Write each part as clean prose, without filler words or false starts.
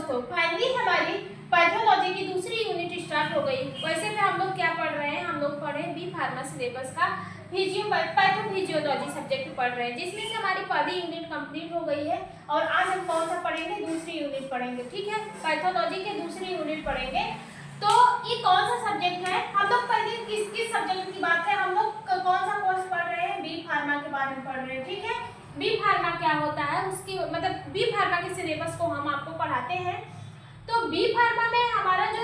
दोस्तों, फाइनली हमारी पैथोलॉजी की दूसरी यूनिट स्टार्ट हो गई। वैसे में हम लोग क्या पढ़ रहे हैं, हम लोग पढ़े बी फार्मा सिलेबस का पैथोफिजियोलॉजी सब्जेक्ट पढ़ रहे हैं, जिसमें से हमारी पहली यूनिट कंप्लीट हो गई है। और आज हम कौन सा पढ़ेंगे, दूसरी यूनिट पढ़ेंगे। ठीक है, पैथोलॉजी के दूसरी यूनिट पढ़ेंगे। तो ये कौन सा सब्जेक्ट है, हम लोग पहले किस सब्जेक्ट की बात है, हम लोग कौन सा कोर्स पढ़ रहे हैं, बी फार्मा के बारे में पढ़ रहे हैं। ठीक है, बी फार्मा क्या होता है, उसकी मतलब बी फार्मा के सिलेबस को हम आपको पढ़ाते हैं। तो बी फार्मा में हमारा जो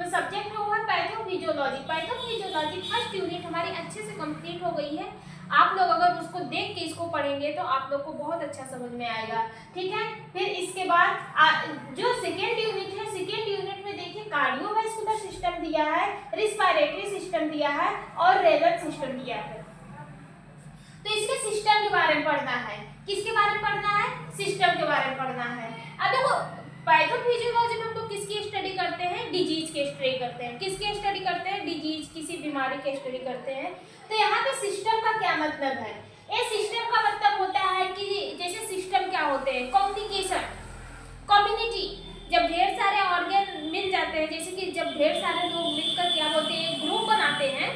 सब्जेक्ट है वो है पैथोफिजियोलॉजी। पैथोफिजियोलॉजी फर्स्ट यूनिट हमारी अच्छे से कंप्लीट हो गई है। आप लोग अगर उसको देख के इसको पढ़ेंगे तो आप लोग को बहुत अच्छा समझ में आएगा। ठीक है, फिर इसके बाद जो सेकेंड यूनिट है, सेकेंड यूनिट में देखिए कार्डियोवैस्कुलर सिस्टम दिया है, रिस्पायरेटरी सिस्टम दिया है और रेनल सिस्टम दिया है। तो इसके सिस्टम के बारे में पढ़ना है। किसके बारे में पढ़ना है, सिस्टम के बारे में पढ़ना है। अब देखो पैथोफिजियोलॉजी में हम लोग किसकी स्टडी करते हैं, डिजीज की स्टडी करते हैं। किसकी स्टडी करते हैं, डिजीज, किसी बीमारी की स्टडी करते हैं। तो यहाँ पे सिस्टम का क्या मतलब है, ये सिस्टम का मतलब होता है कि जैसे सिस्टम क्या होते हैं, कम्युनिकेशन, कम्युनिटी। जब ढेर सारे ऑर्गन मिल जाते हैं, जैसे कि जब ढेर सारे लोग मिलकर क्या बोलते हैं, ग्रुप बनाते हैं।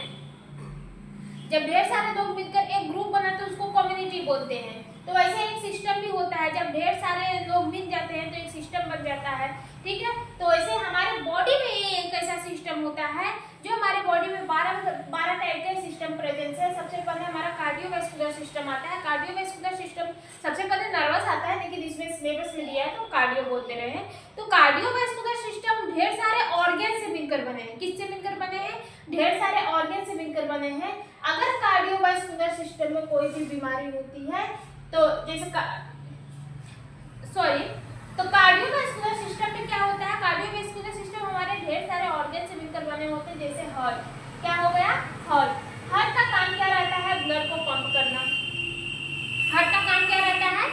जब ढेर सारे लोग मिलकर एक ग्रुप बनाते हैं उसको कम्युनिटी बोलते हैं। तो वैसे एक सिस्टम भी होता है, जब ढेर सारे लोग मिल जाते हैं तो एक सिस्टम बन जाता है। ठीक है, तो वैसे हमारे बॉडी में एक ऐसा सिस्टम होता है जो हमारे बॉडी में 12 टाइप के सिस्टम प्रेजेंस है। सबसे पहले हमारा कार्डियोवैस्कुलर सिस्टम आता है। कार्डियोवैस्कुलर सिस्टम सबसे पहले नर्वस आता है, लेकिन इसमें सिलेबस में दिया है तो कार्डियो बोलते रहे हैं। तो कार्डियोवैस्कुलर सिस्टम ढेर सारे ऑर्गन से मिलकर बने हैं। किससे मिलकर बने हैं, ढेर सारे ऑर्गन से मिलकर बने हैं। अगर कार्डियोवैस्कुलर सिस्टम में कोई भी बीमारी होती है तो जैसे तो कार्डियोवैस्कुलर सिस्टम में क्या होता है, कार्डियोवैस्कुलर सिस्टम हमारे ढेर सारे ऑर्गन से मिलकर बने होते हैं। जैसे हार्ट, क्या हो गया, हार्ट का काम क्या रहता है, ब्लड को पंप करना। हार्ट का काम क्या रहता है,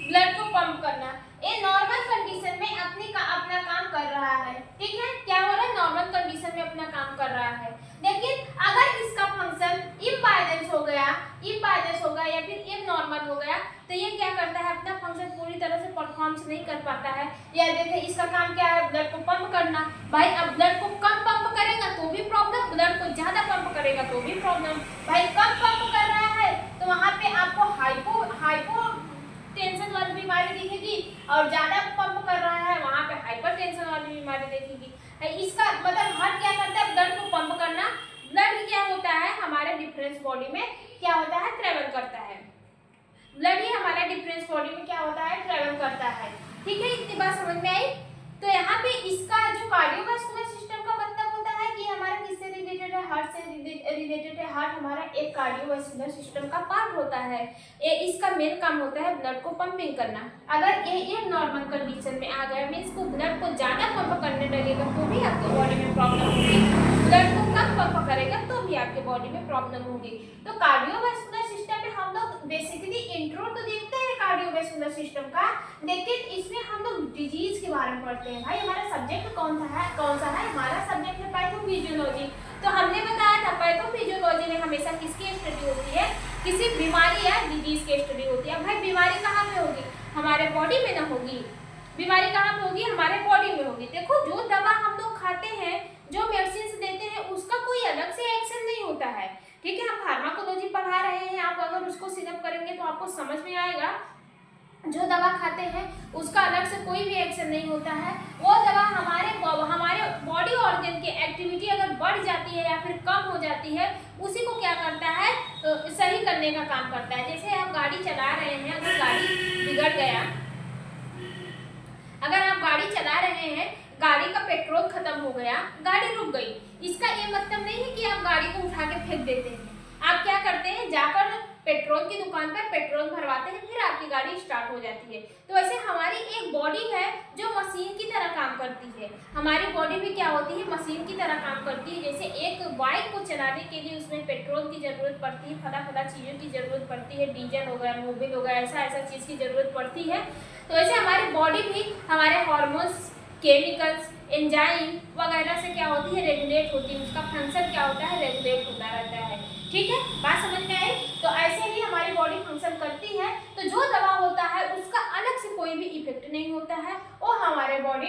ब्लड को पंप करना। ये नॉर्मल कंडीशन में अपना काम कर रहा है। ठीक है, क्या हो रहा है, नॉर्मल कंडीशन में अपना काम कर रहा है। लेकिन अगर इसका फंक्शन इम्बैलेंस हो गया या फिर इननॉर्मल हो गया तो ये क्या करता है, अपना फंक्शन पूरी तरह से परफॉर्म नहीं कर पाता है। या देखिए इसका काम क्या है, ब्लड को पंप करना। भाई अब ब्लड को कम पंप करेगा तो भी प्रॉब्लम, ब्लड को ज्यादा पंप करेगा तो भी प्रॉब्लम। भाई कम पंप कर रहा है तो वहां पे आपको हाइपो टेंशन वाली बीमारी दिखेगी, और ज्यादा पंप कर रहा है वहां पे हाइपर टेंशन वाली बीमारी दिखेगी। इसका मतलब हार्ट क्या करता है, ब्लड को पंप करना। ब्लड क्या होता है, हमारे डिफरेंस बॉडी में क्या होता है, ट्रेवल करता है। ब्लड ही हमारे डिफरेंस बॉडी में क्या होता है, ट्रेवल करता है। ठीक है, इतनी बात समझ में आई। तो यहाँ पे इसका जो कार्डियोवैस्कुलर सिस्टम का मतलब होता है कि हमारा किससे रिलेटेड है, हार्ट से रिलेटेड है। हार्ट हमारा एक कार्डियोवैस्कुलर सिस्टम का पार्ट होता है। इसका मेन काम होता है ब्लड को पंपिंग करना। अगर ये नॉर्मल कंडीशन में आ गया, मीन्स को ब्लड को ज्यादा पंप करने लगेगा तो भी आपके बॉडी में प्रॉब्लम होगी, ब्लड को कम पंप करेगा तो भी आपके बॉडी में प्रॉब्लम होगी। तो कार्डियोवैस्कुलर सिस्टम में हम लोग बेसिकली इंट्रो तो देखते हैं कार्डियोवैस्कुलर सिस्टम का, लेकिन इसमें हम लोग डिजीज के बारे में पढ़ते हैं। भाई हमारा सब्जेक्ट कौन सा है, हमारा सब्जेक्ट है पैथोफिजियोलॉजी। तो हमने बताया था पैथोफिजियोलॉजी में हमेशा किसकी स्टडी होती है, किसी बीमारी या डिजीज की स्टडी होती है। भाई बीमारी कहाँ पे होगी, हमारे बॉडी में ना होगी। बीमारी कहाँ पे होगी, हमारे बॉडी में होगी। देखो जो दवा हम लोग खाते हैं, जो मेडिसिन देते हैं, उसका कोई अलग से एक्शन नहीं होता है। ठीक है, हम फार्माकोलॉजी पढ़ा रहे हैं, आप अगर उसको सिलेक्ट करेंगे तो आपको समझ में आएगा। जो दवा खाते हैं उसका अलग से कोई भी एक्शन नहीं होता है। वो दवा हमारे बॉडी ऑर्गन की एक्टिविटी अगर बढ़ जाती है या फिर कम हो जाती है, उसी को क्या करता है, तो सही करने का काम करता है। जैसे आप गाड़ी चला रहे हैं, अगर गाड़ी बिगड़ गया, अगर आप गाड़ी चला रहे हैं, गाड़ी का पेट्रोल खत्म हो गया, गाड़ी रुक गई, इसका ये मतलब नहीं है कि आप गाड़ी को उठा के फेंक देते हैं। आप क्या करते हैं, जाकर पेट्रोल की दुकान पर पेट्रोल भरवाते हैं, फिर आपकी गाड़ी स्टार्ट हो जाती है। तो वैसे हमारी एक बॉडी है जो मशीन की तरह काम करती है। हमारी बॉडी भी क्या होती है, मशीन की तरह काम करती है। जैसे एक बाइक को चलाने के लिए उसमें पेट्रोल की जरूरत पड़ती है, फला चीज़ों की जरूरत पड़ती है, डीजल हो गया, मोबिल हो गया, ऐसा चीज़ की जरूरत पड़ती है। तो वैसे हमारी बॉडी भी हमारे हार्मोन्स, केमिकल्स, एंजाइम वगैरह से क्या होती है, रेगुलेट होती है। उसका फंक्शन क्या होता है, रेगुलेट होता रहता है। ठीक है, बात समझ में आई। तो ऐसे ही हमारी बॉडी फंक्शन करती है। तो जो दवा होता है उसका अलग से कोई भी इफेक्ट नहीं होता है, वो हमारे बॉडी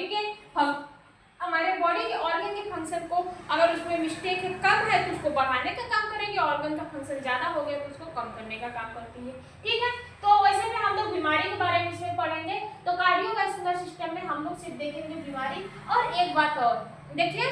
हमारे बॉडी के ऑर्गन के फंक्शन को, अगर उसमें मिस्टेक कम है तो उसको बढ़ाने का काम करेंगे, ऑर्गन का फंक्शन ज़्यादा हो गया तो उसको कम करने का काम करती है। ठीक है, तो वैसे में हम लोग बीमारी के बारे में इसमें पढ़ेंगे। तो कार्डियोवैस्कुलर सिस्टम में हम लोग सिर्फ देखेंगे बीमारी। और एक बात और देखिए,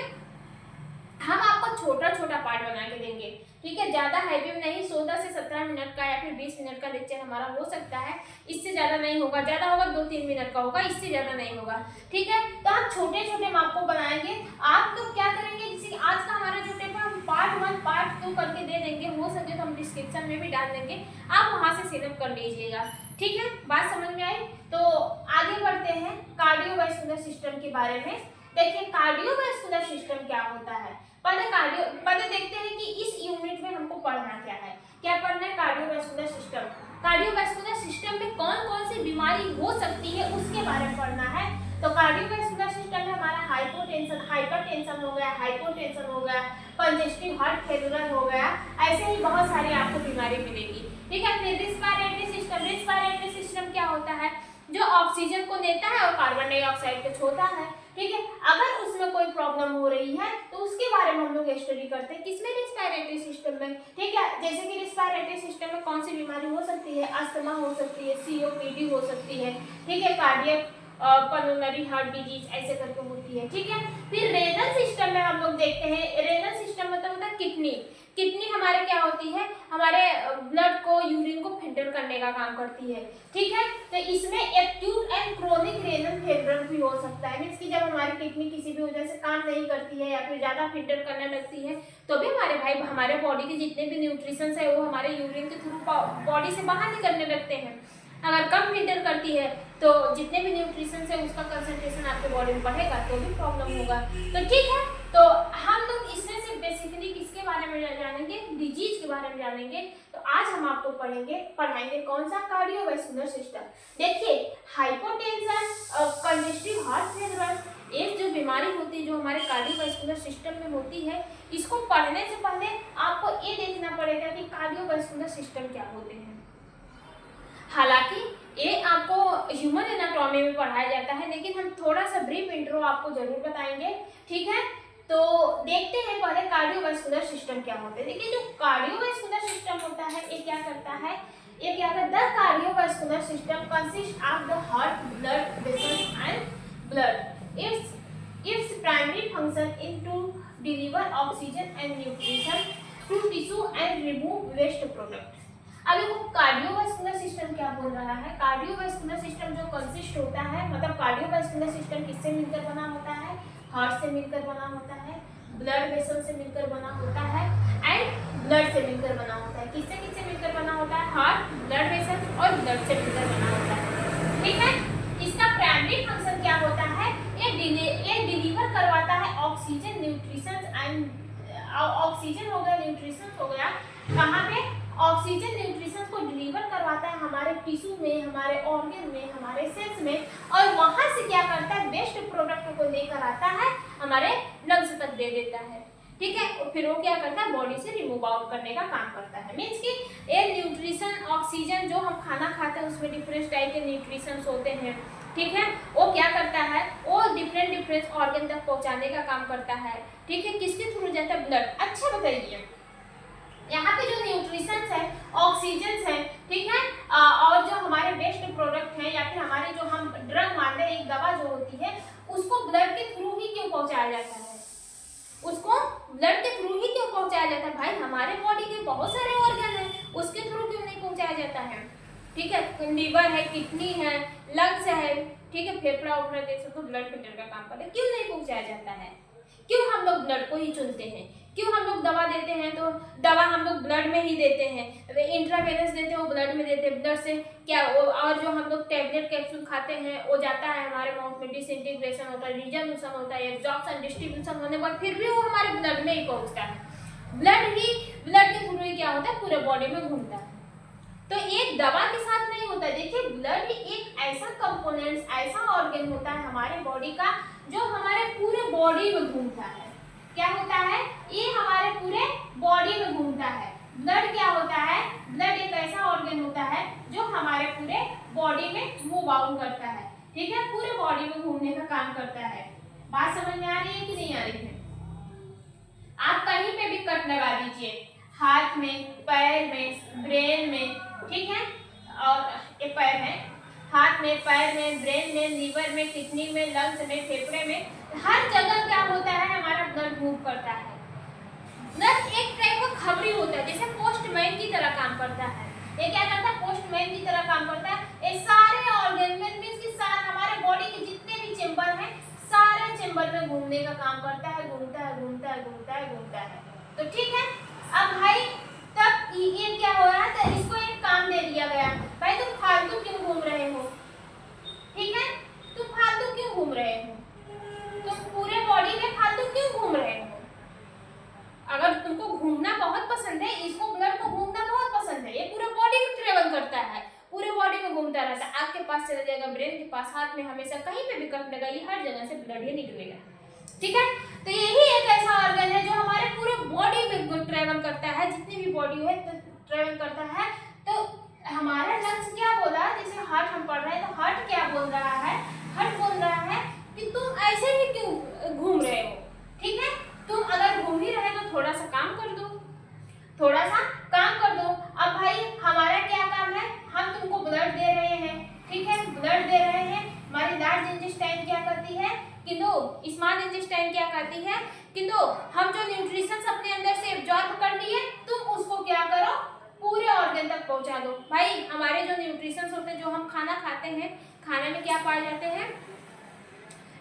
हम आपको छोटा छोटा पार्ट बना के देंगे, ठीक है, ज़्यादा हैवी नहीं। 16 से 17 मिनट का या फिर 20 मिनट का लेक्चर हमारा हो सकता है, इससे ज़्यादा नहीं होगा। ज़्यादा होगा 2-3 मिनट का होगा, इससे ज़्यादा नहीं होगा। ठीक है, तो हम छोटे छोटे आपको बनाएंगे। आप लोग क्या करेंगे, जैसे आज का हमारा जो पेपर हम पार्ट 1 पार्ट 2 करके दे देंगे, हो सके तो हम डिस्क्रिप्शन में भी डाल देंगे, आप वहाँ से सेटअप कर लीजिएगा। ठीक है, बात समझ में आई? तो आगे बढ़ते हैं कार्डियोवैस्कुलर सिस्टम के बारे में। देखिए कार्डियोवैस्कुलर सिस्टम क्या होता है, पहले देखते हैं कि इस यूनिट में हमको पढ़ना क्या है। क्या पढ़ना है? Cardiovascular system. कार्डियोवैस्कुलर सिस्टम में कौन कौन सी बीमारी हो सकती है उसके बारे में पढ़ना है। तो कार्डियोवैस्कुलर सिस्टम में हमारा हाइपरटेंशन हो गया, हाइपोटेंशन हो गया, कंजेस्टिव हार्ट फेलियर हो गया, ऐसे ही बहुत सारी आपको बीमारी मिलेगी। ठीक है, फिर रिस्पायरेटरी सिस्टम क्या होता है? जो ऑक्सीजन को लेता है और कार्बन डाइऑक्साइड को छोड़ता है। ठीक है, अगर उसमें कोई प्रॉब्लम हो रही है तो उसके बारे में हम लोग स्टडी करते हैं, किसमें? रिस्पायरेटरी सिस्टम में। ठीक है, जैसे कि रिस्पायरेटरी सिस्टम में कौन सी बीमारी हो सकती है? अस्थमा हो सकती है, COPD हो सकती है, ठीक है, कार्डियक पल्मोनरी हार्ट डिजीज ऐसे करके होती है। ठीक है, फिर रेनल सिस्टम में हम लोग देखते हैं। रेनल सिस्टम मतलब होता है किडनी हमारे क्या होती है? हमारे ब्लड को, यूरिन को फिल्टर करने का काम करती है। ठीक है, तो इसमें acute and chronic renal failure भी हो सकता है, मींस कि जब हमारी किडनी किसी भी वजह से काम नहीं करती है या फिर ज्यादा फिल्टर करने लगती है तो भी हमारे बॉडी के जितने भी न्यूट्रिशंस है वो हमारे यूरिन के थ्रू बॉडी से बाहर निकलने लगते हैं। अगर कम फिल्टर करती है तो जितने भी न्यूट्रिशंस है उसका कंसंट्रेशन आपके बॉडी में बढ़ेगा तो भी प्रॉब्लम होगा। तो ठीक है, तो हम लोग इसमें से बेसिकली किसके बारे में जानेंगे? डिजीज के बारे में जानेंगे। तो आज हम आपको पढ़ाएंगे कौन सा? Cardiovascular system. देखिए हाइपोटेंशन, कंजेस्टिव हार्ट फेलियर, एक जो बीमारी होती है जो हमारे कार्डियोवैस्कुलर सिस्टम में होती है, इसको पढ़ने से पहले आपको ये देखना पड़ेगा कि कार्डियोवैस्कुलर सिस्टम क्या होते हैं। हालांकि ये आपको ह्यूमन एनाटॉमी में पढ़ाया जाता है, लेकिन हम थोड़ा सा ब्रीफ इंट्रो आपको जरूर बताएंगे। ठीक है, तो देखते हैं पहले कार्डियोवैस्कुलर सिस्टम क्या होते हैं। देखिए जो कार्डियोवैस्कुलर सिस्टम होता है ये क्या करता है? The cardiovascular system consist of the heart, blood vessels and blood. Its primary function is to deliver oxygen and nutrition to tissue and remove waste product. अब देखो कार्डियोवैस्कुलर सिस्टम क्या बोल रहा है। कार्डियोवैस्कुलर सिस्टम जो कंसिस्ट होता है, मतलब कार्डियोवैस्कुलर सिस्टम किससे मिलकर बना होता है? हार्ट से मिलकर बना होता है, ब्लड वेसल से मिलकर बना होता है एंड ब्लड से मिलकर बना होता है। किससे मिलकर बना होता है? हार्ट, ब्लड वेसल और ब्लड से मिलकर बना होता है। ठीक है, इसका प्राइमरी फंक्शन क्या होता है? ये डिलीवर करवाता है ऑक्सीजन, न्यूट्रिशन एंड ऑक्सीजन हो गया, न्यूट्रिशन हो गया। कहाँ पे? ऑक्सीजन न्यूट्रिशन को डिलीवर करवाता है हमारे टिश्यू में, हमारे ऑर्गन में, हमारे सेल्स में, और वहां से क्या करता है? वेस्ट प्रोडक्ट को लेकर आता है हमारे लंग्स तक दे देता है। ठीक है, और फिर वो क्या करता है? बॉडी से रिमूव आउट करने का काम करता है। मीन्स कि ये न्यूट्रिशन, ऑक्सीजन जो हम खाना खाते हैं उसमें डिफरेंट टाइप के न्यूट्रिशन होते हैं। ठीक है, वो क्या करता है? वो डिफरेंट ऑर्गन तक पहुंचाने का काम करता है। ठीक है, किसके थ्रू जाता है? ब्लड। अच्छा बताइए, यहाँ पे जो न्यूट्रिशन है, ऑक्सीजन है, ठीक है, और जो हमारे वेस्ट प्रोडक्ट है या फिर हमारे जो हम ड्रग मानते हैं, एक दवा जो होती है, उसको ब्लड के थ्रू ही क्यों पहुंचाया जाता है? उसको ब्लड के थ्रू ही क्यों पहुंचाया जाता है? भाई हमारे बॉडी के बहुत सारे ऑर्गन हैं, उसके थ्रू क्यों नहीं पहुंचाया जाता है? ठीक है, लीवर है, किडनी है, लंग्स है, ठीक है, फेफड़ा उफड़ा देख सकते हो, ब्लड फिल्टर का काम करते हैं, क्यों नहीं पहुंचाया जाता है? क्यों हम लोग ब्लड को ही चुनते हैं? क्यों हम लोग दवा देते हैं तो दवा हम लोग ब्लड में ही देते हैं, इंट्रावेनस देते हैं वो ब्लड में देते हैं, ब्लड से क्या, और जो हम लोग टैबलेट कैप्सूल खाते हैं वो जाता है हमारे माउथ में, डिसइंटीग्रेशन होता है, रिजोल्यूशन होता है, एब्जॉर्प्शन, डिस्ट्रीब्यूशन होने के बाद फिर भी वो हमारे ब्लड में ही पहुंचता है। ब्लड के थ्रू ही क्या होता है? पूरे बॉडी में घूमता है। तो एक दवा के साथ नहीं होता है। देखिए ब्लड एक ऐसा कंपोनेंट, ऐसा ऑर्गन होता है हमारे बॉडी का जो हमारे पूरे बॉडी में घूमता है। क्या होता है? ये हमारे पूरे बॉडी में घूमता है। ब्लड क्या होता है? ब्लड एक ऐसा ऑर्गन होता है जो हमारे पूरे बॉडी में मूव आउट करता है। ठीक है, पूरे बॉडी में घूमने का काम करता है। बात समझ में आ रही है कि नहीं आ रही है? आप कहीं पे भी कट लगा दीजिए, हाथ में, पैर में, ब्रेन में, ठीक है, और ये पैर है, हाथ में, पैर में, ब्रेन में, लीवर में, किडनी में, लंग्स में, फेफड़े में, हर जगह क्या होता है, हमारा ब्लड मूव करता है। ब्लड एक टाइप का खबरी होता है, जैसे पोस्टमैन की तरह काम करता है। ये क्या करता है? पोस्टमैन की तरह काम करता है। ये सारे ऑर्गन में मींस कि सारे हमारे बॉडी के जितने भी चेंबर हैं, सारे चेंबर में घूमने का काम करता है, घूमता है, घूमता है, घूमता है, घूमता है। तो ठीक है, अब भाई तब ये क्या हो रहा है, तो इसको एक काम दे दिया गया, भाई तुम फालतू क्यों घूम रहे हो, ठीक है, तुम फालतू क्यों घूम रहे हो, तुम पूरे बॉडी में फालतू क्यों घूम रहे हो। अगर तुमको घूमना बहुत पसंद है, इसको ब्लड को घूमना बहुत पसंद है, ये पूरे बॉडी में ट्रेवल करता है, पूरे बॉडी में घूमता रहता है, आँख के पास चला जाएगा, ब्रेन के पास, हाथ में, हमेशा कहीं पे भी कट लगाइए, हर जगह से ब्लड ही निकलेगा। ठीक है, तो यही एक ऐसा ऑर्गन है जो हमारे पूरे बॉडी में ट्रेवल करता है, जितनी भी बॉडी है तो ट्रेवल करता है। तो हमारा लंग्स क्या बोला, जैसे हार्ट हम पढ़ रहे हैं, तो हार्ट क्या बोल रहा है, हार्ट बोल रहा है कि तुम ऐसे ही क्यों घूम रहे हो, ठीक है, तुम अगर घूम ही रहे तो थोड़ा सा काम कर दो, थोड़ा सा काम कर दो। अब भाई हमारा क्या काम है, हम तुमको ब्लड दे रहे हैं, ठीक है, ब्लड दे रहे हैं, हमारी लार्ज इंटेस्टाइन क्या करती है, किंतु स्मॉल इंटेस्टाइन क्या करती है, किंतु हम जो न्यूट्रिशंस अपने अंदर से एब्जॉर्ब कर लिए, तुम उसको क्या करो, पूरे ऑर्गन तक पहुंचा दो। भाई हमारे जो न्यूट्रिशंस होते हैं, जो हम खाना खाते हैं, खाने में क्या पाए जाते हैं,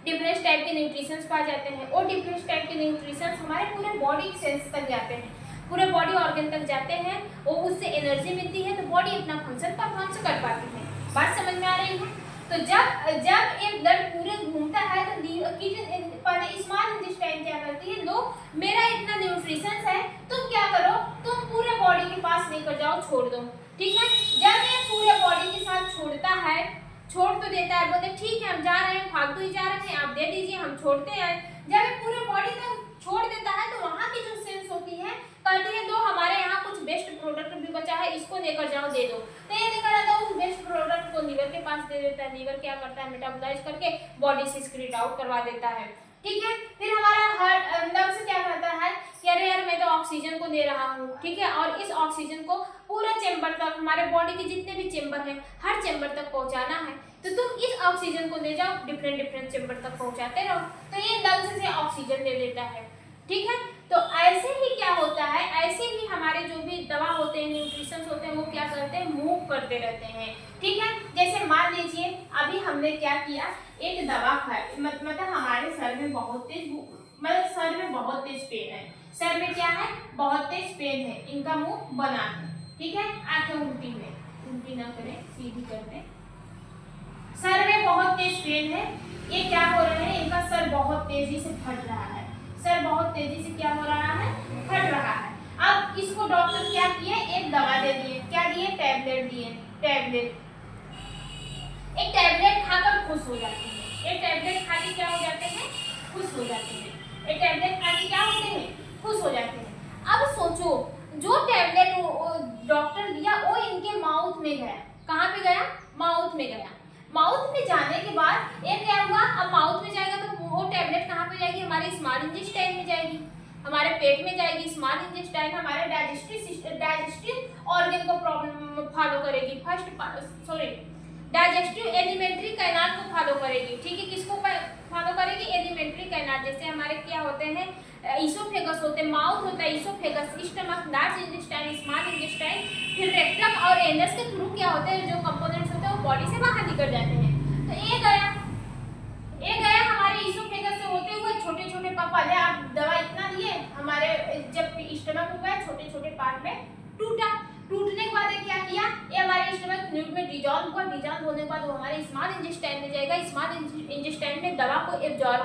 डिफरेंट टाइप के न्यूट्रिशंस पाए जाते हैं, और डिफरेंट टाइप के न्यूट्रिशंस हमारे पूरे बॉडी सेल्स तक जाते हैं, पूरे बॉडी ऑर्गन तक जाते हैं, और उससे एनर्जी मिलती है, तो बॉडी अपना फंक्शन परफॉर्म कर पाती है। बात समझ में आ रही है? तो जब एक ब्लड पूरे घूमता है, तो पहले स्मॉल इंटेस्टाइन क्या करती है, लो मेरा इतना न्यूट्रिशंस है, तुम क्या करो, तुम पूरे बॉडी के पास लेकर जाओ, छोड़ दो, ठीक है। जब ये पूरे बॉडी के साथ छोड़ता है, छोड़ तो देता है, बोलते ठीक है हम जा रहे हैं, फालतू ही जा रहे हैं, आप दे दीजिए, हम छोड़ते हैं। जब ये पूरे बॉडी तक छोड़ देता है, तो वहाँ की जो सेल्स होती है, कहती है दो हमारे यहाँ कुछ बेस्ट प्रोडक्ट भी बचा है, इसको लेकर जाओ, दे दो। तो ये लेकर आता है, उस बेस्ट प्रोडक्ट को लीवर के पास दे देता है, लीवर क्या करता है, मेटाबोलाइज करके बॉडी से एक्सक्रीट आउट करवा देता है, ठीक है। फिर हमारा हार्ट लंग्स क्या करता है कि अरे यार मैं तो ऑक्सीजन को दे रहा हूँ, ठीक है, और इस ऑक्सीजन को पूरे चेंबर तक, हमारे बॉडी के जितने भी चेंबर हैं, हर चेंबर तक पहुँचाना है, तो तुम इस ऑक्सीजन को ले जाओ, डिफरेंट चेंबर तक पहुँचाते रहो, तो ये लंग्स से ऑक्सीजन ले लेता है, ठीक है। तो ऐसे ही क्या होता है, ऐसे ही हमारे जो भी दवा होते हैं, न्यूट्रिशंस होते हैं, वो क्या करते हैं, मूव करते रहते हैं, ठीक है। जैसे मान लीजिए अभी हमने क्या किया, एक दवा खाई, मतलब हमारे सर में बहुत तेज, मतलब सर में बहुत तेज पेन है, सर में क्या है, बहुत तेज पेन है, इनका मुंह बना है, ठीक है, आंखें उल्टी है, उल्टी ना करें, सीधी कर दें। सर में बहुत तेज पेन है, ये क्या हो रहा है, इनका सर बहुत तेजी से फट रहा है, सर बहुत तेजी से क्या हो रहा है, फट रहा है। अब इसको डॉक्टर क्या किए, एक दवा दे दिए, क्या दिए, टैबलेट दिए, टैबलेट। एक टैबलेट खाकर खुश हो जाते हैं, एक टैबलेट खा के क्या हो जाते हैं, खुश हो जाते हैं, एक टैबलेट खा के क्या होते हैं, खुश हो जाते हैं। अब सोचो, जो टैबलेट डॉक्टर दिया वो इनके माउथ में गया, कहाँ पे गया, माउथ में गया। माउथ में जाने के बाद ये क्या हुआ, अब माउथ में जाएगा तो वो टैबलेट कहाँ पे जाएगी, हमारे स्मॉल इंटेस्टाइन में जाएगी, हमारे पेट में जाएगी। स्मॉल इंटेस्टाइन हमारे डाइजेस्टिव ऑर्गन को प्रॉब्लम फॉलो करेगी, डाइजेस्टिव एलिमेंट्री कैनाल को फॉलो करेगी, ठीक है, किसको फॉलो करेगी, एलिमेंट्री कैनाल। जैसे हमारे क्या होते हैं, इसोफेगस होते हैं, माउथ होता है oesophagus, stomach, large intestine, small intestine, फिर रेक्टम और एनस के थ्रू क्या होते हैं, जो कंपोनेंट्स होते हैं वो बॉडी से बाहर निकल जाते हैं। तो ये गया हमारे इसोफेगस से होते हुए छोटे छोटे पहले आप दवा इतना दिए, हमारे जब स्टमक हो गया छोटे छोटे पार्ट में टूटा, टूटने के बाद क्या किया, ये हमारे स्टमक फ्लूइड में डिजॉल्व हुआ, डिजॉल्व होने के बाद वो हमारे स्मॉल इंटेस्टाइन में जाएगा, स्मॉल इंटेस्टाइन में दवा को एब्जॉर्ब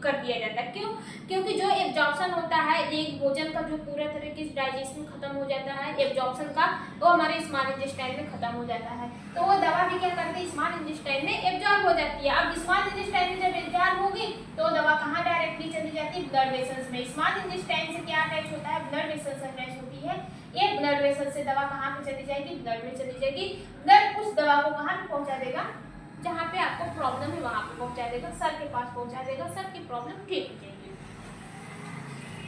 कर दिया जाता है। क्यों, क्योंकि जो एब्जॉर्प्शन होता है एक भोजन का, जो पूरा तरीके से डाइजेशन खत्म हो जाता है एब्जॉर्प्शन का, वो हमारे स्मॉल इंटेस्टाइन में खत्म हो जाता है, तो वो दवा भी क्या करती है, स्मॉल इंटेस्टाइन में एब्जॉर्ब हो जाती है। अब स्मॉल इंटेस्टाइन में जब एब्जॉर्ब होगी तो दवा कहाँ डायरेक्टली चली जाती है, ब्लड वेसल्स में। स्मॉल इंटेस्टाइन से क्या अटैच होता है, ब्लड वेसल्स अटैच होती है, ये ब्लड वेसल से दवा कहाँ पे चली जाएगी, ब्लड में चली जाएगी, ब्लड उस दवा को कहाँ पे पहुँचा देगा, जहाँ पे आपको प्रॉब्लम है वहाँ पे पहुँचा देगा, सर के पास पहुँचा देगा, सर की प्रॉब्लम ठीक हो जाएगी।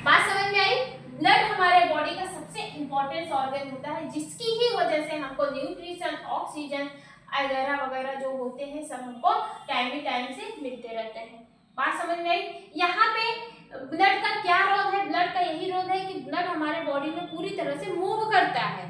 बात समझ में आई? ब्लड हमारे बॉडी का सबसे इंपॉर्टेंट ऑर्गन होता है, जिसकी ही वजह से हमको न्यूट्रिशन, ऑक्सीजन वगैरह वगैरह जो होते हैं सब हमको टाइम से मिलते रहते हैं। बात समझ में आई? यहाँ पे ब्लड का क्या रोल है? ब्लड का यही रोल है कि ब्लड हमारे बॉडी में पूरी तरह से मूव करता है,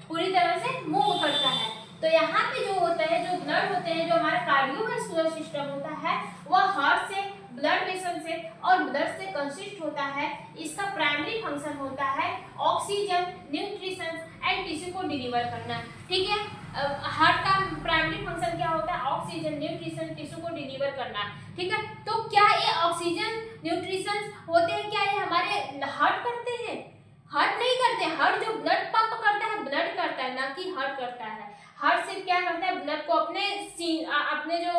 पूरी तरह से मूव करता है। तो यहाँ पे जो होता है, जो ब्लड होते हैं, जो हमारा कार्डियोवैस्कुलर सिस्टम होता है, वह हार्ट से, ब्लड वेसल से और ब्लड से कंसिस्ट होता है। इसका प्राइमरी फंक्शन होता है ऑक्सीजन, न्यूट्रिशन एंड टिश्यू को डिलीवर करना। ठीक है, हार्ट का प्राइमरी फंक्शन क्या होता है? ऑक्सीजन, न्यूट्रिशन, टिश्यू को डिलीवर करना। ठीक है, तो क्या ये ऑक्सीजन, न्यूट्रिशन होते हैं, क्या ये हमारे हार्ट करते हैं? हार्ट नहीं करते। हार्ट जो ब्लड पंप करता है, ब्लड करता है, ना कि हार्ट करता है। हार्ट से क्या करता है? ब्लड को अपने जो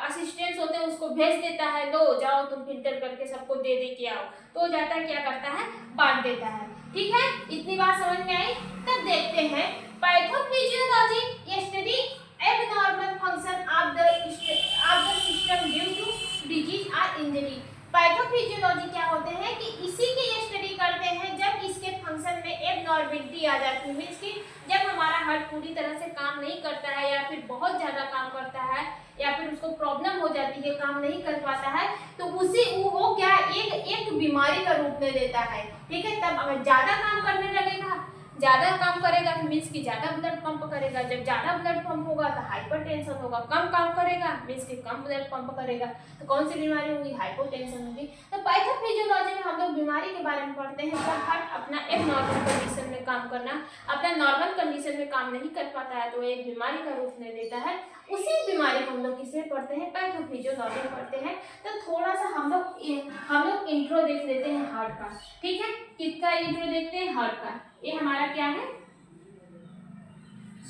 असिस्टेंट्स होते हैं उसको भेज देता है, लो जाओ तुम फिल्टर करके सबको दे के आओ। तो जाता है, क्या करता है? बांट देता है। ठीक है, इतनी बात समझ में आई? तब देखते हैं पैथोफिजियोलॉजी, ये study abnormal function of the system due to disease और इंजरी। पैथोफिजियोलॉजी क्या होते हैं कि इसी की ये स्टडी करते हैं जब इसके फंक्शन में एबनॉर्मलिटी आ जाती है, मींस कि जब हमारा हार्ट पूरी तरह से काम नहीं करता है या फिर बहुत ज़्यादा काम करता है या फिर उसको प्रॉब्लम हो जाती है, काम नहीं कर पाता है, तो वो क्या एक बीमारी का रूप ले लेता है। ठीक है, तब अगर ज़्यादा काम करने लगेगा, ज़्यादा काम करेगा मीन्स कि ज़्यादा ब्लड पंप करेगा। जब ज़्यादा ब्लड पंप होगा तो हाइपरटेंशन होगा। कम काम करेगा मीन्स कि कम ब्लड पंप करेगा, तो कौन सी बीमारी होगी? हाइपोटेंशन होगी। तो पैथोफिजियोलॉजी में हम लोग बीमारी के बारे में पढ़ते हैं जब हार्ट अपना एबनॉर्मल कंडीशन में काम करना, अपना नॉर्मल कंडीशन में काम नहीं कर पाता है, तो एक बीमारी का रूप ले लेता है। उसी बीमारी को हम लोग किसमें पढ़ते हैं? पैथोफिजियोलॉजी में पढ़ते हैं। तो थोड़ा सा हम लोग इंट्रो देख लेते हैं हार्ट का। ठीक है, किसका इंट्रो देखते हैं? हार्ट का। ये हमारा क्या है?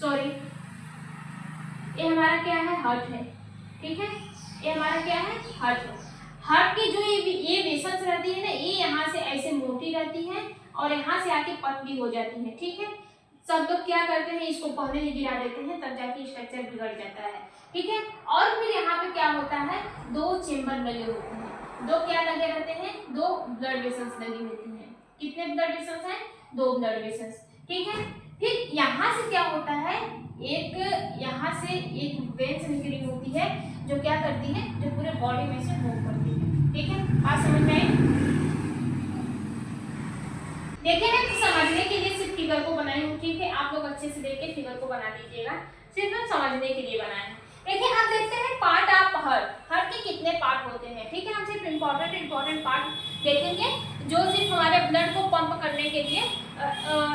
सॉरी, ये हमारा क्या है? हार्ट है। ठीक है, ये हमारा क्या है? हार्ट है। हार्ट की जो ये वेसल्स रहती है ना, ये यहाँ से ऐसे मोटी रहती है और यहाँ से आके पतली हो जाती है। ठीक है, सब लोग क्या करते हैं? इसको पहले ही गिरा देते हैं, तब जाके स्ट्रक्चर बिगड़ जाता है। ठीक है, और फिर यहाँ पे क्या होता है? दो चेम्बर लगे होते हैं। दो क्या लगे रहते हैं? दो ब्लड वेसल्स लगी होती हैं। कितने ब्लड वेसल्स हैं? दो ब्लड वेसल्स। ठीक है, फिर यहाँ से क्या होता है? यहाँ से एक वेन्स निकली होती है जो क्या करती है? जो पूरे बॉडी में से मूव करती है। ठीक है, बात समझ में आई? देखिए ना, तो समझने के लिए सिर्फ फिगर को बनाई हूँ। ठीक है, आप लोग अच्छे से देख के फिगर को बना लीजिएगा, सिर्फ हम समझने के लिए बनाए हैं। देखिए, हम देखते हैं पार्ट ऑफ हार्ट के कितने पार्ट होते हैं। ठीक है, हम सिर्फ इंपॉर्टेंट पार्ट देखेंगे जो सिर्फ हमारे ब्लड को पंप करने के लिए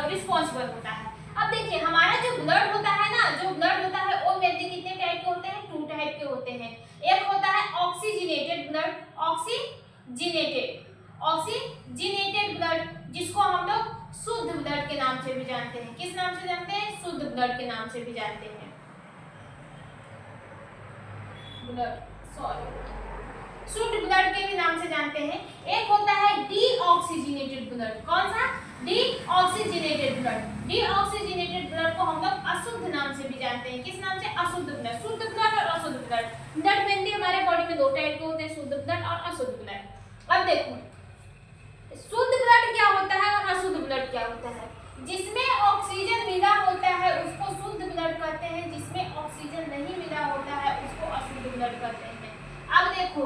रिस्पॉन्सिबल होता है। अब देखिए, हमारा जो ब्लड होता है ना, जो ब्लड होता है वो मेनली कितने टाइप के होते हैं? 2 टाइप के होते हैं। एक होता है ऑक्सीजनेटेड ब्लड, ऑक्सीजनेटेड ब्लड, जिसको हम लोग शुद्ध ब्लड के नाम से भी जानते हैं। किस नाम से जानते हैं? शुद्ध ब्लड के नाम से भी जानते हैं। शुद्ध ब्लड के भी नाम से जानते हैं। एक होता है डीऑक्सीजनेटेड ब्लड। कौन सा? Deoxygenated blood. डीऑक्सीजनेटेड ब्लड को हम लोग अशुद्ध नाम से भी जानते हैं। किस नाम से? अशुद्ध ब्लड। शुद्ध ब्लड और अशुद्ध ब्लड। ब्लड मेनली हमारे बॉडी में 2 टाइप के होते हैं, शुद्ध ब्लड और अशुद्ध ब्लड। अब देखो, शुद्ध ब्लड क्या होता है और अशुद्ध ब्लड क्या होता है? जिसमें ऑक्सीजन मिला होता है उसको शुद्ध ब्लड कहते हैं, जिसमें ऑक्सीजन नहीं मिला होता है उसको अशुद्ध ब्लड कहते हैं। अब देखो,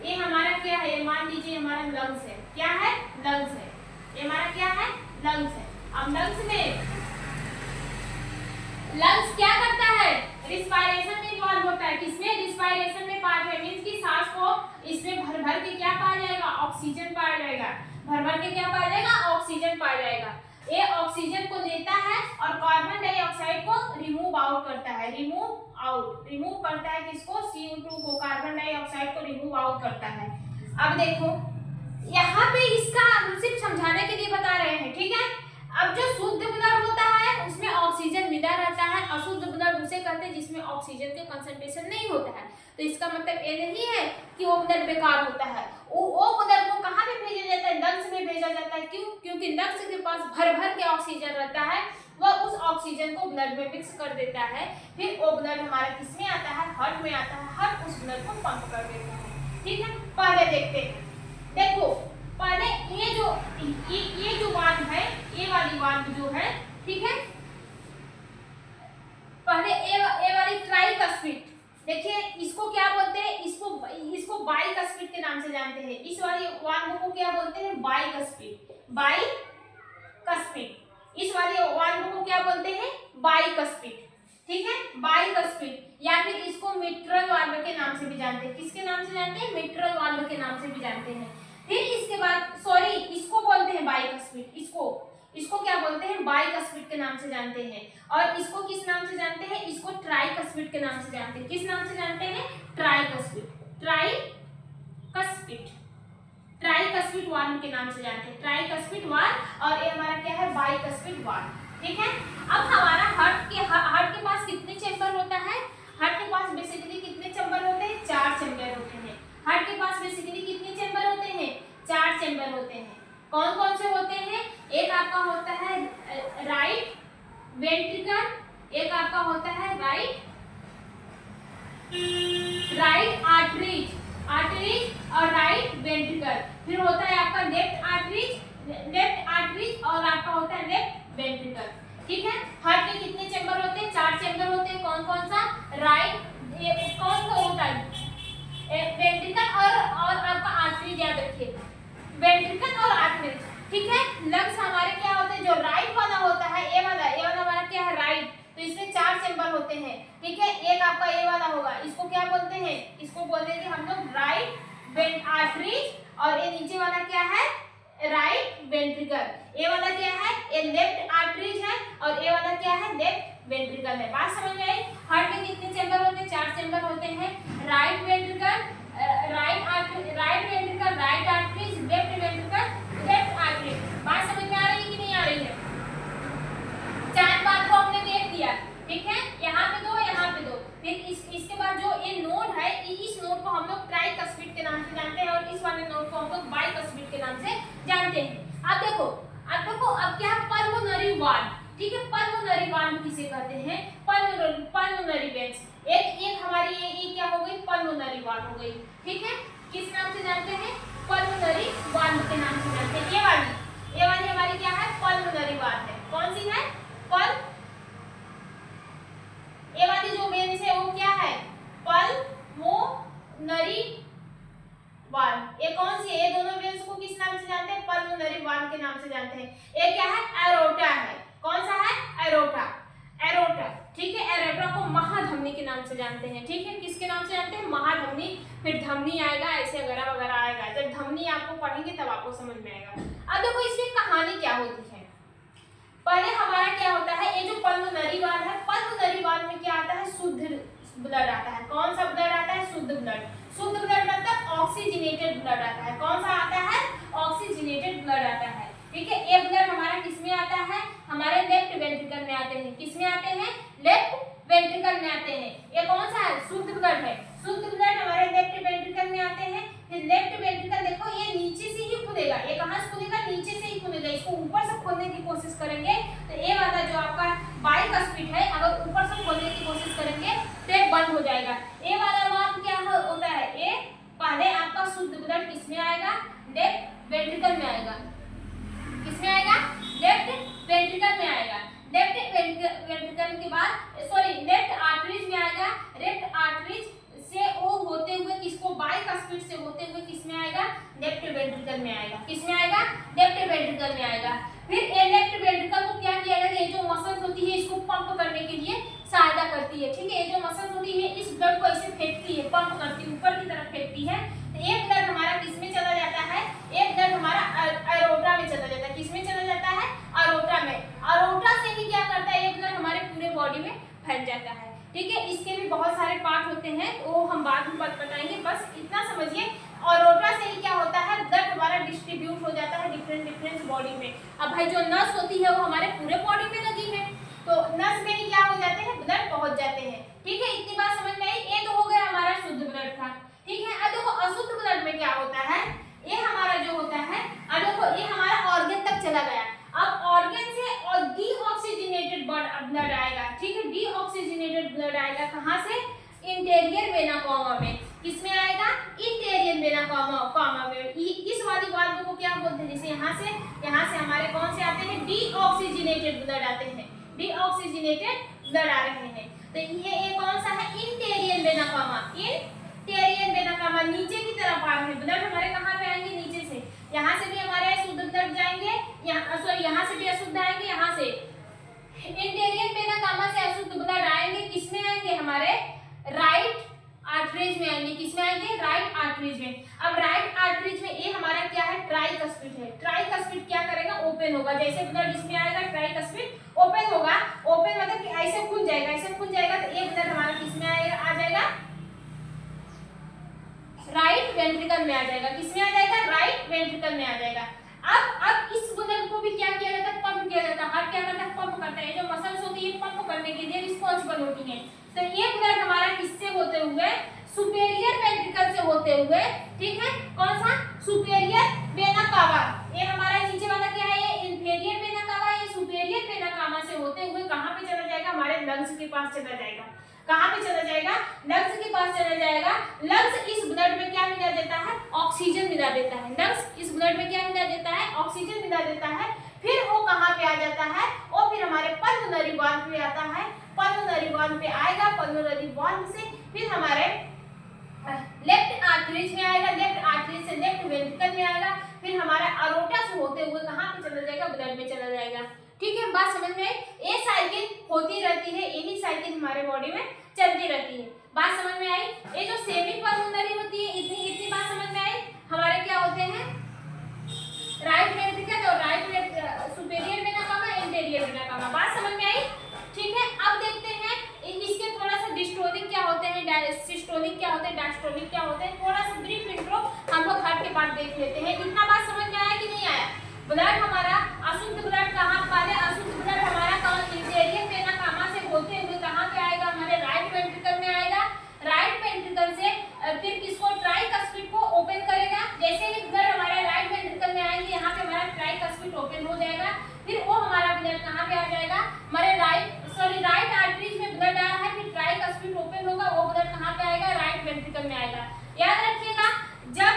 ये हमारा क्या है? मान लीजिए हमारा लंग्स है। क्या है? लंग्स है। ये हमारा क्या है? लंग्स है। अब लंग्स में लंग्स क्या करता है? रिस्पायरेशन में इन्वॉल्व होता है। किसमें? रिस्पायरेशन में पार्ट है, मींस की सांस को इसमें भर भर के क्या पाया जाएगा? ऑक्सीजन पाया जाएगा। भर भर के क्या पाया जाएगा? ऑक्सीजन पाया जाएगा। ये ऑक्सीजन को लेता है और कार्बन डाइऑक्साइड को रिमूव आउट करता है। रिमूव करता है किसको? CO2 को, कार्बन डाइऑक्साइड को रिमूव आउट करता है। अब देखो, यहाँ पे इसका हम सिर्फ समझाने के लिए बता रहे हैं। ठीक है, अब जो शुद्ध ब्लड होता है उसमें ऑक्सीजन मिला रहता है। अशुद्ध ब्लड उसे कहते हैं जिसमें ऑक्सीजन का कंसंट्रेशन नहीं होता है। तो इसका मतलब ये नहीं है कि वो ब्लड बेकार होता है। वो ब्लड को कहाँ पे भेजा जाता है? लंग्स में भेजा जाता है। क्यों? क्योंकि लंग्स के पास भर भर के ऑक्सीजन रहता है, वह उस ऑक्सीजन को ब्लड में मिक्स कर देता है। फिर वो ब्लड हमारा किसमें आता है, हार्ट में आता है। हार्ट उस ब्लड को पंप कर देता है। ठीक है, पहले देखते हैं। देखो पहले ये जो वाल्व है, ये वाली वाल्व जो है, ठीक है, पहले ए वाली ट्राइकस्पिड, देखिए इसको क्या बोलते हैं, इसको बाइकस्पिड के नाम से जानते हैं। इस वाली वाल्व को क्या बोलते हैं, बाइकस्पिड, बाइकस्पिड। इस वाली वाल्व को क्या बोलते हैं, बाइकस्पिड। ठीक है, बाइकस्पिड, या फिर इसको मिट्रल वाल्व के नाम से भी जानते हैं। किसके नाम से जानते हैं, मिट्रल वाल्व के नाम से भी जानते हैं। फिर इसके बाद सॉरी, इसको बोलते हैं बाइकस्पिड, इसको क्या बोलते हैं, बाइकस्पिड के नाम से जानते हैं। और इसको किस नाम से जानते हैं, इसको ट्राइकस्पिड के नाम से जानते हैं। किस नाम से जानते हैं, ट्राइकस्पिड, ट्राइकस्पिड वाल्व के नाम से जानते हैं, ट्राइकस्पिड वाल्व। और ये हमारा क्या है, बाइकस्पिड वाल्व। ठीक है, अब हमारा हार्ट के पास कितने चैम्बर होता है, हार्ट के पास बेसिकली कितने चैम्बर होते हैं, 4 चैम्बर होते हैं। हार्ट के पास बेसिकली कितने चैम्बर होते हैं, 4 चैम्बर होते हैं। कौन कौन से होते हैं, एक आपका होता है राइट वेंट्रिकल, एक आपका होता है राइट आर्टरीज और राइट वेंट्रिकल। फिर होता है आपका लेफ्ट आर्टरीज और आपका होता है लेफ्ट वेंट्रिकल। ठीक है, हार्ट के कितने चैम्बर होते हैं, 4 चैम्बर होते हैं। कौन कौन सा, राइट, कौन सा होता है, वेंट्रिकल और आपका आर्टरीज, याद रखिए, वेंट्रिकल और आर्टरीज। ठीक है, लंग्स हमारे क्या होते हैं, जो राइट वाला होता है, ए वाला हमारा क्या है, राइट, तो इसमें 4 चैम्बर होते हैं। ठीक है, एक आपका ए वाला होगा, इसको क्या बोलते हैं, इसको बोलते हैं हम लोग राइट आर्टरीज। और ये नीचे वाला क्या है, राइट वेंट्रिकल। ए वाला क्या है, ये लेफ्ट आर्टरीज है और ए वाला क्या है, लेफ्ट वेंट्रिकल है। बात समझ में आई। हार्ट में कितने चैम्बर होते हैं, 4 चैम्बर होते हैं। Right ventricle, right ventricle, right arteries, left ventricle, left arteries. बात समझ में आ रही है कि नहीं आ रही है, 4 बात को हमने देख लिया। ठीक है, यहाँ पे 2, यहाँ पे 2। फिर इसके बाद जो ये नोड है, इस नोड को हम लोग ट्राइकस्पिड के नाम से जानते हैं और इस वाले नोड को हम लोग बाइकस्पिड के नाम से जानते हैं। अब देखो अब क्या है, पल्मोनरी वाल्व। ठीक है, पल्मोनरी वाल्व किसे कहते हैं, पल्मोनरी वेन्स। एक हमारी ये क्या हो गई, पल्मोनरी वाल्व हो गई। ठीक है, किस नाम से जानते हैं, पल्मोनरी वाल्व के नाम से जानते हैं। ये वाली हमारी क्या है, पल्मोनरी वाल्व है। कौन सी है, ये वाली जो वेन्स है वो क्या है, पल्मोनरी वाल्व। ये कौन सी है, ये दोनों वेन्स को किस नाम से जानते हैं, पल्मोनरी वाल्व के नाम से जानते हैं। ये क्या है, एरोटा है। कौन सा है, एरोटा। ठीक है, एरोटा को महाधमनी के नाम से जानते हैं। ठीक है, किसके नाम से जानते हैं, महाधमनी। फिर धमनी आएगा, ऐसे वगैरह आएगा। जब धमनी आपको पढ़ेंगे तब आपको समझ में आएगा। अब देखो इसकी कहानी क्या होती है। पहले हमारा क्या होता है, ये जो पल्मोनरी वाल्व है, पल्मोनरी वाल्व में क्या आता है, शुद्ध ब्लड आता है। कौन सा ब्लड आता है, शुद्ध ब्लड। शुद्ध ब्लड मतलब ऑक्सीजनेटेड ब्लड आता है। कौन सा आता है, ऑक्सीजनेटेड ब्लड आता है। ठीक है, ये ब्लड हमारा किसमें आता है, हमारे लेफ्ट वेंट्रिकल में आते हैं। किसमें आते हैं, लेफ्ट वेंट्रिकल में आते हैं। ये कौन सा है, शुद्ध ब्लड है। शुद्ध ब्लड हमारे लेफ्ट वेंट्रिकल में आते हैं। फिर लेफ्ट वेंट्रिकल देखो ये नीचे से ही खुलेगा। ये कहां से खुलेगा, नीचे से ही खुलेगा। इसको ऊपर से खोलने की कोशिश करेंगे तो ये वाला जो आपका बाइकस्पिड है, अगर ऊपर से खोलने की कोशिश करेंगे तो ये बंद हो जाएगा। ये वाला वाल्व क्या होता है, ये पहले आपका शुद्ध ब्लड किसमें आएगा, लेफ्ट वेंट्रिकल में आएगा। किसमें आएगा, लेफ्ट वेंट्रिकल में आएगा। लेफ्ट वेंट्रिकल के बाद सॉरी लेफ्ट आर्टरीज में आएगा। लेफ्ट आर्टरीज से वो होते हुए किसको, बाइकस्पिड से होते हुए किसमें आएगा, लेफ्ट वेंट्रिकल में आएगा। किसमें आएगा, लेफ्ट वेंट्रिकल में आएगा। फिर ये लेफ्ट वेंट्रिकल को क्या किया जाएगा, ये जो मसल्स होती है इसको पंप करने के लिए सहायता करती है। ठीक है, ये जो मसल्स होती है इस ब्लड को ऐसे फेंकती है, पंप करती है, ऊपर की तरफ फेंकती है। तो एक ब्लड हमारा किसमें चला जाता है, एक ब्लड हमारा एरोटा में चला जाता है। किसमें चला जाता है, एरोटा में। एरोटा से ही क्या करता है, ये ब्लड हमारे पूरे बॉडी में फैल जाता है। ठीक है, इसके भी बहुत सारे पार्ट होते हैं, वो हम बाद में बताएंगे। बस इतना समझिए, एरोटा से ही क्या होता है, ब्लड हमारा डिस्ट्रीब्यूट हो जाता है डिफरेंट बॉडी में। अब भाई जो नस होती है वो हमारे पूरे बॉडी में लगी है, तो नस में ही क्या हो जाते हैं, ब्लड पहुंच जाते हैं। ठीक है, इतनी बात समझ में आई। ये तो हो गया हमारा शुद्ध ब्लड था। ठीक है, अब देखो अशुद्ध ब्लड में क्या होता है, ये हमारा जो होता है, अब देखो ये हमारा ऑर्गन तक चला गया। अब ऑर्गन से और डीऑक्सीजनेटेड वेना कॉमा वेव। इस वाली वाल्व को क्या बोलते हैं, जैसे यहाँ से हमारे कौन से आते हैं, डीऑक्सीजनेटेड ब्लड आते हैं, डीऑक्सीजनेटेड ब्लड आ रहे हैं। तो ये कौन सा है, interior vena comma, interior vena comma, नीचे की तरफ आ रहे हैं ब्लड हमारे, कहाँ पे आएंगे, नीचे से। यहाँ से भी हमारे शुद्ध ब्लड जाएंगे, यहाँ से भी अशुद्ध आएंगे, यहाँ से इंटेरियर वेना कॉमा से अशुद्ध ब्लड आएंगे, किसमें आएंगे, हमारे राइट आर्टरीज में आएंगे, किसमें आएंगे, राइट आर्टरीज में। अब राइट आर्टरीज में ये हमारा क्या है, ट्राइकस्पिड है। ट्राइकस्पिड क्या करेगा, ओपन होगा, जैसे ब्लड इसमें आएगा ट्राइकस्पिड ओपन होगा। ओपन मतलब कि ऐसे खुल जाएगा, ऐसे खुल जाएगा तो ये ब्लड हमारा किसमें आएगा, आ जाएगा, राइट वेंट्रिकल में आ जाएगा, किसमें आ जाएगा, राइट वेंट्रिकल में आ जाएगा। अब इस ब्लड को भी क्या किया जाता है, पंप किया जाता है। हार्ट क्या करता है, पंप करता है, जो मसल्स होती है पंप करने के लिए रिस्पांसिबल होती हैं। तो ये ब्लड हमारा किससे होते हुए, सुपेरियर वेंट्रिकल से होते हुए, ठीक है, कौन सा, सुपेरियर वेना कावा। ये हमारा नीचे वाला क्या है, ये इंफीरियर वेना कावा, ये सुपेरियर वेना कावा से होते हुए कहां पे चला जाएगा, हमारे लंग्स के पास चला जाएगा। कहां पे चला जाएगा, लंग्स के पास चला जाएगा। लंग्स इस ब्लड में क्या मिला देता है, ऑक्सीजन मिला देता है। लंग्स इस ब्लड में क्या मिला देता है, ऑक्सीजन मिला देता है। फिर वो कहां पे आ जाता है, और फिर हमारे पल्मोनरी वाल्व पे आता है। पल्मोनरी वाल्व पे आएगा, पल्मोनरी वाल्व से फिर हमारे लेफ्ट आर्टरीज में आएगा, लेफ्ट आर्टरीज से लेफ्ट वेंट्रिकल में आएगा, फिर हमारा अरोटा से होते हुए कहां पे चला जाएगा, ब्लड में चला जाएगा। ठीक है, बात समझ में आई। ये साइकिल होती रहती है, यही साइकिल हमारे बॉडी में चलती रहती है। बात समझ में आई। ये जो सेमी पल्मोनरी होती है, इतनी बात समझ में आई। हमारे क्या होते हैं, राइट वेंट्रिकल और right superior vena cava, interior vena cava. बात समझ में आई। ठीक है, अब देखते हैं इसके थोड़ा सा डिस्टोलिक क्या होते हैं, सिस्टोलिक क्या होते हैं, डायस्टोलिक क्या होते हैं। थोड़ा सा ब्रीफ इंट्रो हम लोग हार्ट के बाद देख लेते हैं। इतना बात समझ में आया कि नहीं आया। ब्लड हमारा अशुद्ध ब्लड कहाँ पाले, अशुद्ध ब्लड हमारा कौन, इंटीरियर वेना कावा से होते हुए कहाँ पे आएगा, हमारे राइट वेंट्रिकल में आएगा। राइट वेंट्रिकल से फिर किसको, ट्राइकस्पिड को ओपन करेगा। जैसे ही ब्लड हमारे राइट वेंट्रिकल में आएंगे, यहाँ पे हमारा ट्राइकस्पिड ओपन हो जाएगा। फिर वो हमारा ब्लड कहाँ पे आ जाएगा, हमारे राइट आर्टरीज में ब्लड आ रहा है, फिर ट्राइकस्पिड ओपन होगा, वो ब्लड कहाँ पे आएगा, राइट वेंट्रिकल में आएगा। याद रखिएगा, जब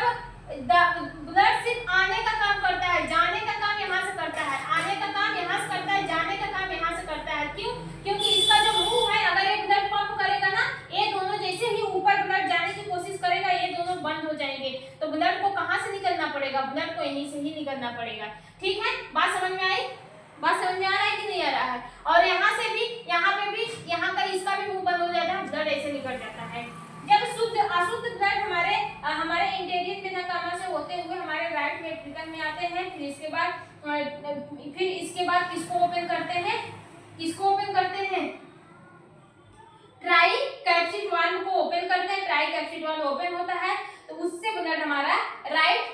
ब्लड सिर्फ आने का काम करता है, जाने का काम यहाँ से करता है, आने का काम यहाँ से करता है, जाने का काम यहाँ से करता है। क्यों, क्योंकि इसका जो मुंह है, अगर ये ब्लड पंप करेगा ना, ये दोनों जैसे ही ऊपर ब्लड जाने की कोशिश करेगा, ये दोनों बंद हो जाएंगे। तो ब्लड को कहाँ से निकलना पड़ेगा, ब्लड को यहीं से ही निकलना पड़ेगा। ठीक है, बात समझ में आई। बात समझ में आ रहा है कि नहीं आ रहा है। और यहाँ से भी, यहाँ पे भी, यहाँ का इसका भी मुंह बंद हो जाता है, ब्लड ऐसे निकल जाता है। जब शुद्ध अशुद्ध ब्लड हमारे इंटीरियर वेना कावा से होते हुए हमारे राइट वेंट्रिकल में आते हैं, फिर इसके बाद किसको ओपन करते हैं, किसको ओपन करते हैं, ट्राइकैप्सिड वाल्व को ओपन करते हैं। ट्राइकैप्सिड वाल्व ओपन होता है तो उससे ब्लड हमारा राइट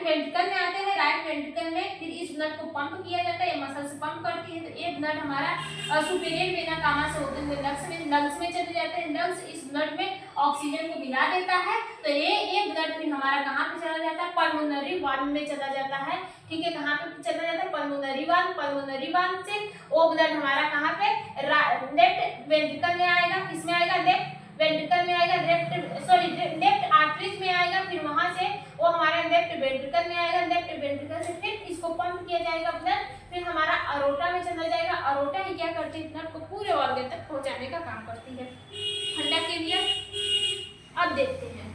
वेंट्रिकल में आते हैं। राइट वेंट्रिकल में फिर इस ब्लड को पंप किया जाता है, ये मसल से पंप करती है। तो ये ब्लड हमारा सुपेरियर वेना कावा से होते हुए लंग्स में चले जाते हैं। लंग्स इस ब्लड में ऑक्सीजन को मिला देता है। तो ये ब्लड फिर हमारा कहाँ पे चला जाता है, पल्मोनरी वाल्व में चला जाता है। ठीक है, कहाँ पे चला जाता है, पल्मोनरी वाल्व। पल्मोनरी वाल्व से वो ब्लड हमारा कहाँ पे, लेफ्ट वेंट्रिकल में आएगा, किसमें आएगा, लेफ्ट वेंट्रिकल में आएगा, लेफ्ट आर्टरीज में आएगा। फिर वहां से वो हमारे लेफ्ट वेंट्रिकल में आएगा। लेफ्ट वेंट्रिकल से फिर इसको पंप किया जाएगा ब्लड, फिर हमारा अरोटा में चला जाएगा। अरोटा ही क्या करती है, ब्लड को पूरे ऑर्गन तक पहुंचाने का काम करती है। ठंडा के लिए अब देखते हैं।